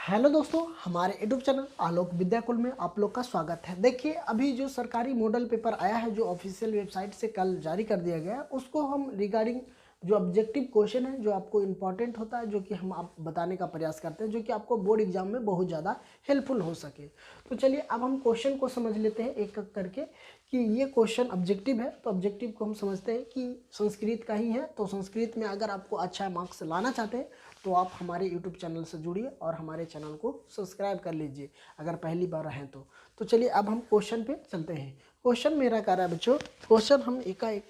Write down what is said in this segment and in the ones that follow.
Hello दोस्तों, हमारे YouTube channel आलोक विद्याकुल में आप लोग का स्वागत है। देखिए, अभी जो सरकारी मॉडल पेपर आया है, जो ऑफिशियल वेबसाइट से कल जारी कर दिया गया है, उसको हम रिगार्डिंग जो ऑब्जेक्टिव क्वेश्चन है, जो आपको इंपॉर्टेंट होता है, जो कि हम आप बताने का प्रयास करते हैं, जो कि आपको बोर्ड एग्जाम में बहुत ज़्यादा हेल्पफुल हो सके। तो चलिए अब हम क्वेश्चन को समझ लेते हैं एक एक करके कि ये क्वेश्चन ऑब्जेक्टिव है। तो ऑब्जेक्टिव को हम समझते हैं कि संस्कृत का ही है। तो संस्कृत में अगर आपको अच्छा मार्क्स लाना चाहते हैं तो आप हमारे यूट्यूब चैनल से जुड़िए और हमारे चैनल को सब्सक्राइब कर लीजिए अगर पहली बार हैं तो चलिए अब हम क्वेश्चन पे चलते हैं। क्वेश्चन मेरा कह रहा है बच्चों, क्वेश्चन हम एकाएक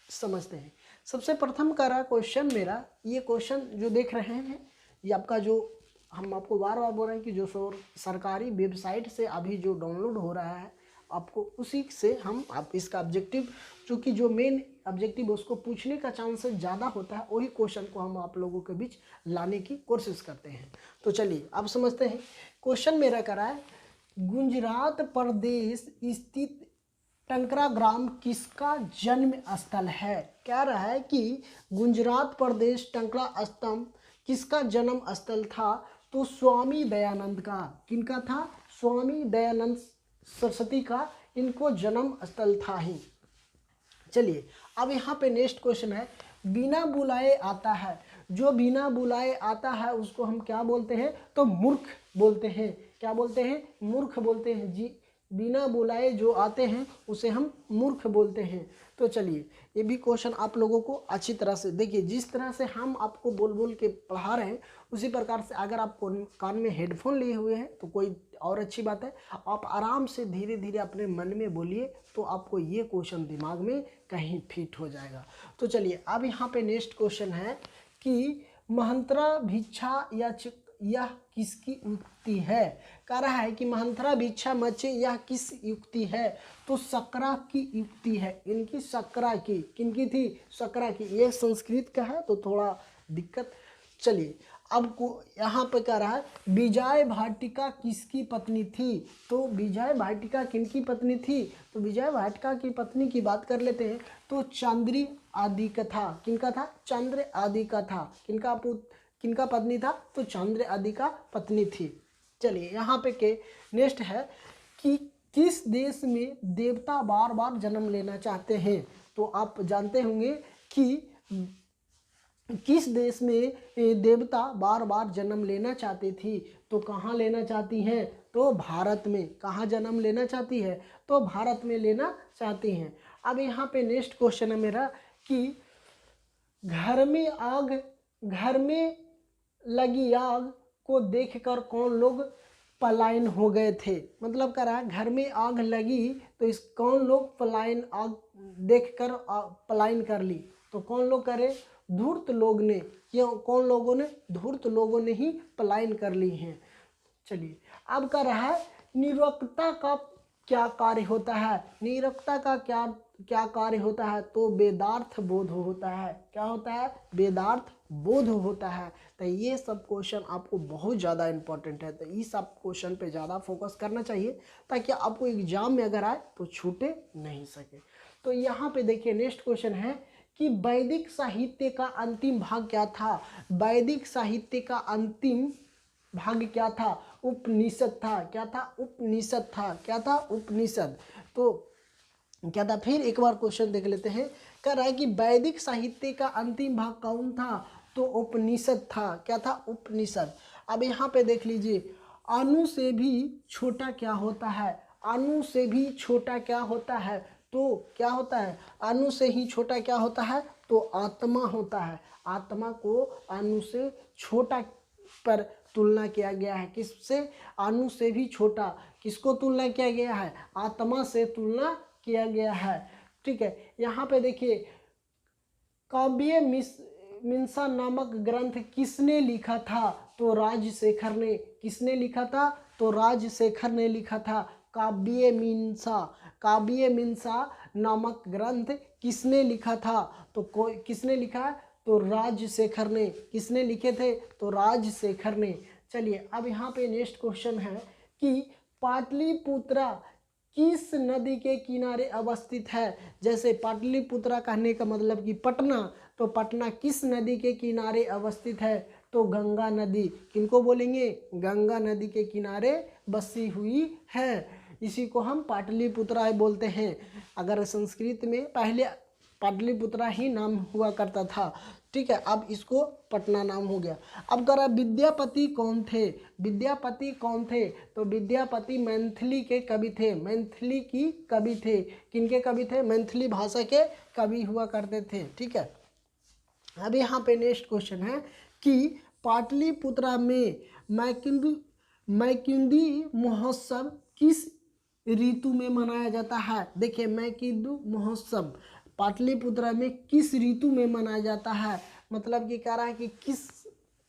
समझते हैं। सबसे प्रथम कह रहा है क्वेश्चन मेरा, ये क्वेश्चन जो देख रहे हैं ये आपका जो हम आपको बार बार बोल रहे हैं कि जो सरकारी वेबसाइट से अभी जो डाउनलोड हो रहा है, आपको उसी से हम आप इसका ऑब्जेक्टिव, चूँकि जो मेन ऑब्जेक्टिव उसको पूछने का चांसेस ज़्यादा होता है, वही क्वेश्चन को हम आप लोगों के बीच लाने की कोशिश करते हैं। तो चलिए अब समझते हैं। क्वेश्चन मेरा कह रहा है, गुजरात प्रदेश स्थित टंकरा ग्राम किसका जन्म स्थल है। कह रहा है कि गुजरात प्रदेश टंकरा स्तंभ किसका जन्म स्थल था। तो स्वामी दयानंद का। किनका था? स्वामी दयानंद सरस्वती का इनको जन्म स्थल था ही। चलिए अब यहाँ पे नेक्स्ट क्वेश्चन है, बिना बुलाए आता है। जो बिना बुलाए आता है उसको हम क्या बोलते हैं? तो मूर्ख बोलते हैं। क्या बोलते हैं? मूर्ख बोलते हैं जी। बिना बुलाए जो आते हैं उसे हम मूर्ख बोलते हैं। तो चलिए ये भी क्वेश्चन आप लोगों को अच्छी तरह से देखिए। जिस तरह से हम आपको बोल बोल के पढ़ा रहे हैं उसी प्रकार से अगर आप कान में हेडफोन लिए हुए हैं तो कोई और अच्छी बात है। आप आराम से धीरे धीरे अपने मन में बोलिए तो आपको ये क्वेश्चन दिमाग में कहीं फिट हो जाएगा। तो चलिए अब यहाँ पे नेक्स्ट क्वेश्चन है कि महंतरा भिक्षा यह किसकी युक्ति है। कह रहा है कि महंतरा भिक्षा मचे यह किस युक्ति है। तो सकरा की युक्ति है। इनकी सकरा की, किनकी थी? सकरा की। ये संस्कृत का है तो थोड़ा दिक्कत। चलिए अब को यहाँ पे कह रहा है विजय भाटिका किसकी पत्नी थी। तो विजय भाटिका किनकी पत्नी थी? तो विजय भाटिका की पत्नी की बात कर लेते हैं। तो चंद्री आदि का था। किनका था? चंद्र आदि का था। किनका पत्नी था? तो चंद्र आदि का पत्नी थी। चलिए यहाँ पे के नेक्स्ट है कि किस देश में देवता बार बार जन्म लेना चाहते हैं। तो आप जानते होंगे कि किस देश में देवता बार बार जन्म लेना चाहती थी। तो कहाँ लेना चाहती हैं? तो भारत में। कहाँ जन्म लेना चाहती है? तो भारत में लेना चाहती हैं। अब यहाँ पे नेक्स्ट क्वेश्चन है मेरा कि घर में लगी आग को देखकर कौन लोग पलायन हो गए थे। मतलब कह रहा है घर में आग लगी तो इस कौन लोग आग देखकर पलायन कर ली। तो कौन लोग करे? धूर्त लोग ने। क्यों? कौन लोगों ने? धूर्त लोगों ने ही पलायन कर ली हैं। चलिए अब कह रहा है निरक्षरता का क्या कार्य होता है। निरक्षरता का क्या कार्य होता है। तो वेदार्थ बोध होता है। क्या होता है? वेदार्थ बोध होता है। तो ये सब क्वेश्चन आपको बहुत ज़्यादा इंपॉर्टेंट है। तो इस सब क्वेश्चन पे ज़्यादा फोकस करना चाहिए ताकि आपको एग्जाम में अगर आए तो छूटे नहीं सके। तो यहाँ पे देखिए नेक्स्ट क्वेश्चन है कि वैदिक साहित्य का अंतिम भाग क्या था। वैदिक साहित्य का अंतिम भाग क्या था? उपनिषद था। क्या था? उपनिषद था। क्या था? उपनिषद। तो क्या था? फिर एक बार क्वेश्चन देख लेते हैं। कह रहा है कि वैदिक साहित्य का अंतिम भाग कौन था। तो उपनिषद था। क्या था? उपनिषद। अब यहाँ पे देख लीजिए, अणु से भी छोटा क्या होता है। अणु से भी छोटा क्या होता है। तो क्या होता है? अणु से ही छोटा क्या होता है। तो आत्मा होता है। आत्मा को अणु से छोटा पर तुलना किया गया है। किससे? अणु से भी छोटा। किसको तुलना किया गया है? आत्मा से तुलना किया गया है। ठीक है, यहाँ पे देखिए काव्य मीमांसा नामक ग्रंथ किसने लिखा था। तो राजशेखर ने। किसने लिखा था? तो राजशेखर ने लिखा था। काव्य मीमांसा नामक ग्रंथ किसने लिखा था। तो किसने लिखा? तो राजशेखर ने। किसने लिखे थे? तो राजशेखर ने। चलिए अब यहाँ पे नेक्स्ट क्वेश्चन है कि पाटलिपुत्रा किस नदी के किनारे अवस्थित है। जैसे पाटलिपुत्रा कहने का मतलब कि पटना, तो पटना किस नदी के किनारे अवस्थित है। तो गंगा नदी, किनको बोलेंगे, गंगा नदी के किनारे बसी हुई है। इसी को हम पाटलिपुत्रा बोलते हैं। अगर संस्कृत में पहले पाटलिपुत्रा ही नाम हुआ करता था, ठीक है, अब इसको पटना नाम हो गया। अब करा विद्यापति कौन थे, विद्यापति कौन थे, तो विद्यापति मैथिली के कवि थे, मैथिली की कवि थे। किनके कवि थे, मैथिली भाषा के कवि हुआ करते थे, ठीक है। अब यहाँ पे नेक्स्ट क्वेश्चन है कि पाटलिपुत्रा में मैकिंदी महोत्सव किस ऋतु में मनाया जाता है। देखिए मैकिंदी महोत्सव पाटलिपुत्रा में किस ऋतु में मनाया जाता है, मतलब कि कह रहा है कि किस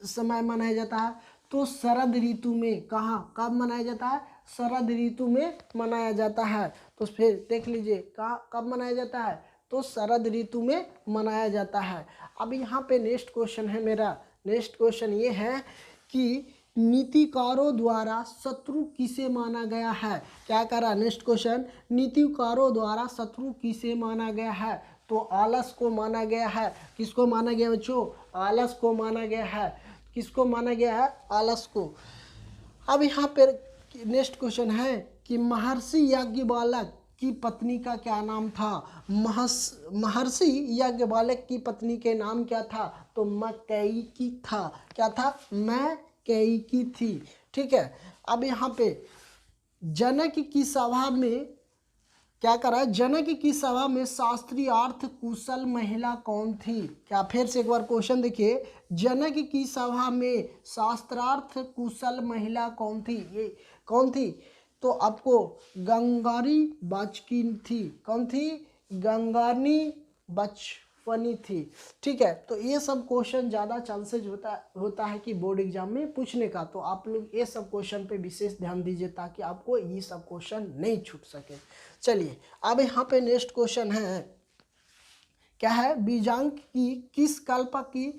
समय मनाया जाता है, तो शरद ऋतु में। कहाँ, कब मनाया जाता है, शरद ऋतु में मनाया जाता है। तो फिर देख लीजिए कहाँ कब मनाया जाता है, तो शरद ऋतु में मनाया जाता है। अब यहाँ पे नेक्स्ट क्वेश्चन है मेरा, नेक्स्ट क्वेश्चन ये है कि नीतिकारों द्वारा शत्रु किसे माना गया है। क्या करा, नेक्स्ट क्वेश्चन, नीतिकारों द्वारा शत्रु किसे माना गया है, तो आलस को माना गया है। किसको माना गया बच्चों, आलस को माना गया है। किसको माना गया है, आलस को। अब यहाँ पर नेक्स्ट क्वेश्चन है कि महर्षि याज्ञवल्क्य की पत्नी का क्या नाम था। महर्षि याज्ञवल्क्य की पत्नी के नाम क्या था, तो मैकेयी था। क्या था, मैकेयी थी, ठीक है। अब यहाँ पे जनक की सभा में क्या करा, जनक की सभा में शास्त्रीयार्थ कुशल महिला कौन थी। क्या, फिर से एक बार क्वेश्चन देखिए, जनक की सभा में शास्त्रार्थ कुशल महिला कौन थी, ये कौन थी, तो आपको गंगारी बचपनी थी। कौन थी, गंगानी बचपनी थी, ठीक है। तो ये सब क्वेश्चन ज़्यादा चांसेज होता है कि बोर्ड एग्जाम में पूछने का, तो आप लोग ये सब क्वेश्चन पे विशेष ध्यान दीजिए ताकि आपको ये सब क्वेश्चन नहीं छूट सके। चलिए अब यहाँ पे नेक्स्ट क्वेश्चन है, क्या है, बीजांग की किस कल्प की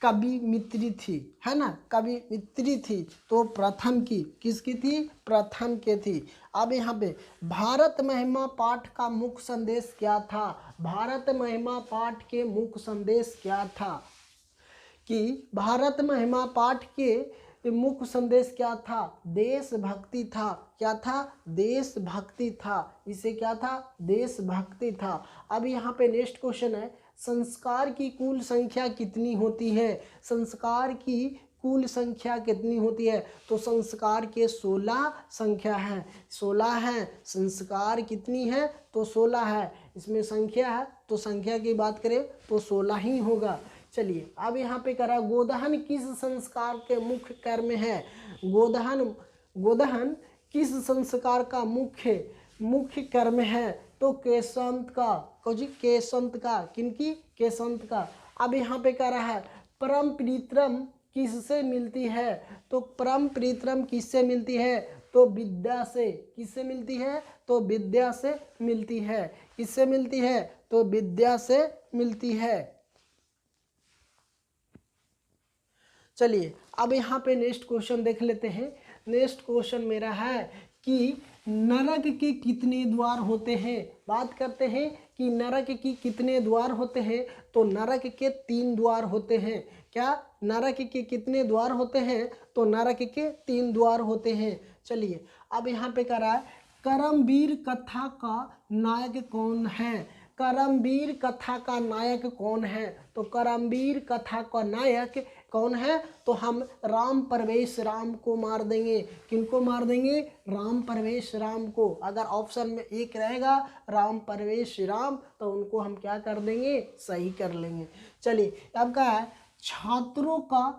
कवि मित्री थी, है ना, कवि मित्री थी, तो प्रथम की, किसकी थी, प्रथम के थी। अब यहाँ पे भारत महिमा पाठ का मुख्य संदेश क्या था, भारत महिमा पाठ के मुख्य संदेश क्या था, कि भारत महिमा पाठ के मुख्य संदेश क्या था, देशभक्ति था। क्या था, देशभक्ति था। इसे क्या था, देशभक्ति था। अब यहाँ पे नेक्स्ट क्वेश्चन है, संस्कार की कुल संख्या कितनी होती है, संस्कार की कुल संख्या कितनी होती है, तो संस्कार के 16 संख्या है, 16 है। संस्कार कितनी है, तो 16 है। इसमें संख्या है तो संख्या की बात करें तो 16 ही होगा। चलिए अब यहाँ पे करा, गोदहन किस संस्कार के मुख्य कर्म है, गोदहन किस संस्कार का मुख्य कर्म है, तो केशंत का, केशंत का, किनकी, केशंत का। अब यहाँ पे कह रहा है परम प्रीतम किससे मिलती है, तो परम प्रीतम किससे मिलती है, तो विद्या से। किससे मिलती है, तो विद्या से मिलती है। किससे मिलती है, तो विद्या से मिलती है। चलिए अब यहाँ पे नेक्स्ट क्वेश्चन देख लेते हैं। नेक्स्ट क्वेश्चन मेरा है कि नरक के कितने द्वार होते हैं। बात करते हैं कि नरक की कितने द्वार होते हैं, तो नरक के 3 द्वार होते हैं। क्या, नरक के कितने द्वार होते हैं, तो नरक के 3 द्वार होते हैं। चलिए अब यहाँ पे कह रहा है करमवीर कथा का नायक कौन है, करमवीर कथा का नायक कौन है, तो करमवीर कथा का नायक कौन है, तो हम राम प्रवेश राम को मार देंगे। किनको मार देंगे, राम प्रवेश राम को। अगर ऑप्शन में एक रहेगा राम प्रवेश राम, तो उनको हम क्या कर देंगे, सही कर लेंगे। चलिए अब क्या है, छात्रों का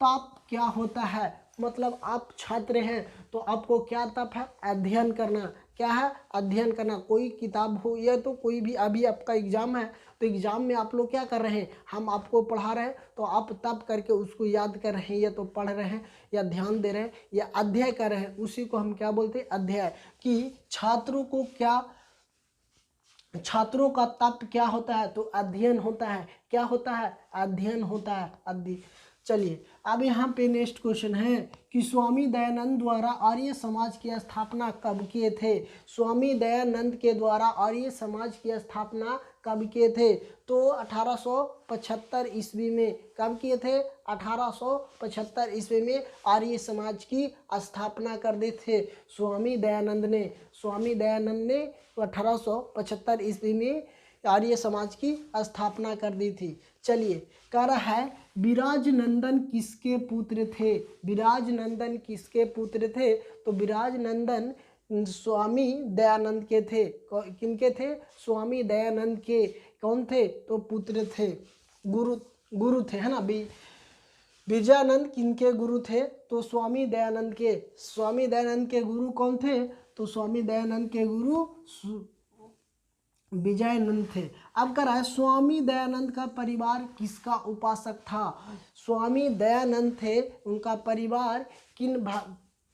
तप क्या होता है, मतलब आप छात्र हैं तो आपको क्या तप है, अध्ययन करना। क्या है, अध्ययन करना। कोई किताब हो या तो कोई भी, अभी आपका एग्जाम है तो एग्जाम में आप लोग क्या कर रहे हैं, हम आपको पढ़ा रहे हैं तो आप तप करके उसको याद कर रहे हैं, या तो पढ़ रहे हैं या ध्यान दे रहे हैं या अध्ययन कर रहे हैं, उसी को हम क्या बोलते हैं, अध्ययन। कि छात्रों को क्या, छात्रों का तप क्या होता है, तो अध्ययन होता है। क्या होता है, अध्ययन होता है, अध्ययन। चलिए अब यहाँ पे नेक्स्ट क्वेश्चन है कि स्वामी दयानंद द्वारा आर्य समाज की स्थापना कब किए थे, स्वामी दयानंद के द्वारा आर्य समाज की स्थापना कब किए थे? तो 1875 ईस्वी में। कब किए थे? 1875 ईस्वी में आर्य समाज की स्थापना कर दी थे स्वामी दयानंद ने। स्वामी दयानंद ने 1875 ईस्वी में आर्य समाज की स्थापना कर दी थी। चलिए, कह रहा है विराजनंदन किसके पुत्र थे? विराजनंदन किसके पुत्र थे? तो विराजनंदन स्वामी दयानंद के थे। किनके थे? स्वामी दयानंद के कौन थे? तो पुत्र थे, गुरु थे, है ना। विरजानंद किनके गुरु थे? तो स्वामी दयानंद के। स्वामी दयानंद के गुरु कौन थे? तो स्वामी दयानंद के गुरु विजयानंद थे। अब कह रहा है स्वामी दयानंद का परिवार किसका उपासक था? स्वामी दयानंद थे, उनका परिवार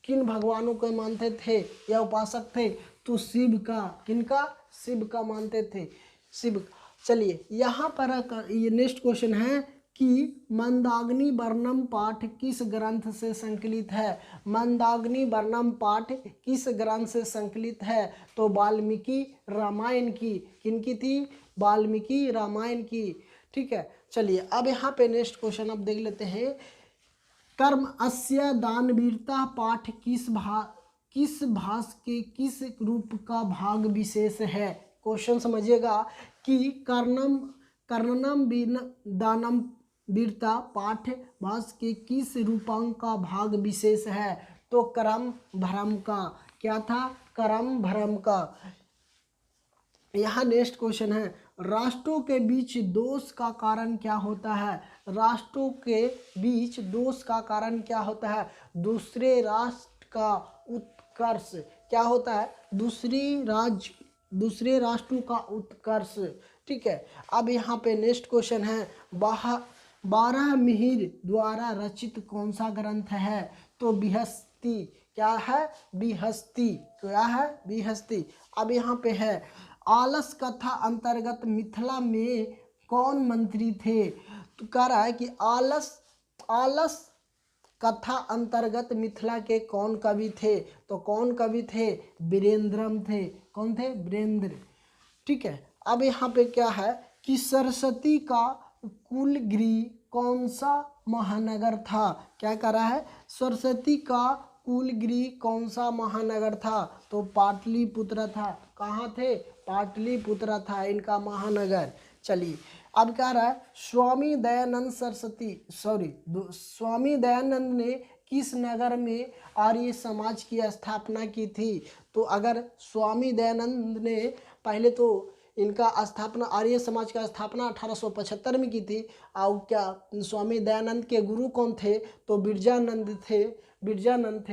किन भगवानों को मानते थे या उपासक थे? तो शिव का। किनका? शिव का मानते थे, शिव। चलिए, यहाँ पर ये नेक्स्ट क्वेश्चन है कि मंदाग्नि वर्णम पाठ किस ग्रंथ से संकलित है? मंदाग्नि वर्णम पाठ किस ग्रंथ से संकलित है? तो वाल्मीकि रामायण की। किनकी थी? वाल्मीकि रामायण की। ठीक है। चलिए, अब यहाँ पे नेक्स्ट क्वेश्चन अब देख लेते हैं। कर्म अस्य दानवीरता पाठ किस भाष के किस रूप का भाग विशेष है? क्वेश्चन समझिएगा कि कर्णनम दानम वीरता पाठ भाष के किस रूपांक का भाग विशेष है? तो कर्म भरम का। क्या था? कर्म भरम का। यहाँ नेक्स्ट क्वेश्चन है, राष्ट्रों के बीच दोष का कारण क्या होता है? राष्ट्रों के बीच दोष का कारण क्या होता है? दूसरे राष्ट्र का उत्कर्ष। क्या होता है? दूसरे राष्ट्रों का उत्कर्ष। ठीक है। अब यहाँ पे नेक्स्ट क्वेश्चन है, बारह मिहिर द्वारा रचित कौन सा ग्रंथ है? तो बिहस्ती। क्या है? बिहस्ती। क्या है? बिहस्ती। अब यहाँ पे है, आलस कथा अंतर्गत मिथिला में कौन मंत्री थे? तो कह रहा है कि आलस कथा अंतर्गत मिथिला के कौन कवि थे? तो कौन कवि थे? वीरेंद्रम थे। कौन थे? वीरेंद्र। ठीक है। अब यहाँ पे क्या है कि सरस्वती का कुलगृह कौन सा महानगर था? क्या कह रहा है? सरस्वती का कुलगृह कौन सा महानगर था? तो पाटलिपुत्र था। कहाँ थे? पाटलिपुत्र था इनका महानगर। चलिए, अब कह रहा है स्वामी दयानंद ने किस नगर में आर्य समाज की स्थापना की थी? तो अगर स्वामी दयानंद ने पहले तो इनका स्थापना, आर्य समाज का स्थापना 1875 में की थी। और क्या स्वामी दयानंद के गुरु कौन थे? तो बिरजानंद थे।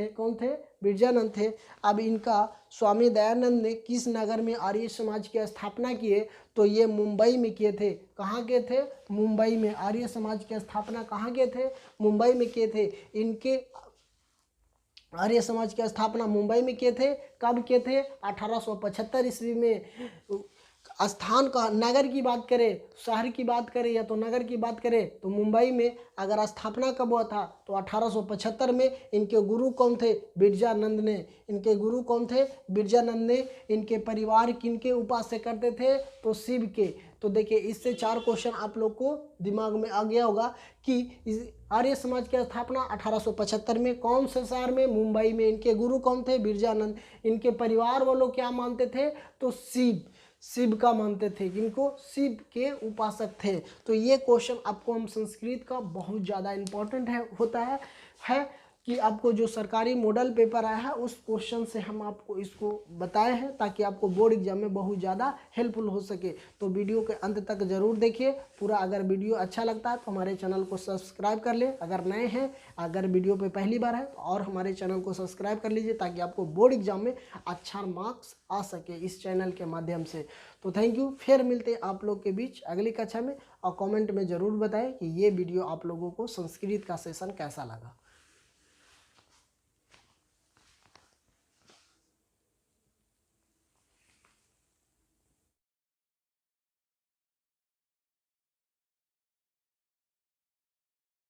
कौन थे? बिरजानंद थे। अब इनका स्वामी दयानंद ने किस नगर में आर्य समाज की स्थापना किए? तो ये मुंबई में किए थे। कहाँ किए थे? मुंबई में। आर्य समाज की स्थापना कहाँ किए थे? मुंबई में किए थे। इनके आर्य समाज की स्थापना मुंबई में किए थे। कब किए थे? 1875 ईस्वी में। स्थान का, नगर की बात करें, शहर की बात करें या तो नगर की बात करें तो मुंबई में। अगर स्थापना कब हुआ था? तो 1875 में। इनके गुरु कौन थे? बिरजानंद ने। इनके गुरु कौन थे? बिरजानंद ने। इनके परिवार किनके उपास्य करते थे? तो शिव के। तो देखिए, इससे 4 क्वेश्चन आप लोग को दिमाग में आ गया होगा कि आर्य समाज की स्थापना 1875 में कौन से शहर में? मुंबई में। इनके गुरु कौन थे? बिरजानंद। इनके परिवार वालों क्या मानते थे? तो शिव का मानते थे। इनको शिव के उपासक थे। तो ये क्वेश्चन आपको हम संस्कृत का बहुत ज़्यादा इम्पोर्टेंट होता है कि आपको जो सरकारी मॉडल पेपर आया है उस क्वेश्चन से हम आपको इसको बताए हैं ताकि आपको बोर्ड एग्जाम में बहुत ज़्यादा हेल्पफुल हो सके। तो वीडियो के अंत तक ज़रूर देखिए पूरा। अगर वीडियो अच्छा लगता है तो हमारे चैनल को सब्सक्राइब कर ले। अगर नए हैं, अगर वीडियो पे पहली बार है तो और हमारे चैनल को सब्सक्राइब कर लीजिए ताकि आपको बोर्ड एग्जाम में अच्छा मार्क्स आ सके इस चैनल के माध्यम से। तो थैंक यू। फिर मिलते हैं आप लोग के बीच अगली कक्षा में। और कमेंट में ज़रूर बताएं कि ये वीडियो आप लोगों को संस्कृत का सेशन कैसा लगा।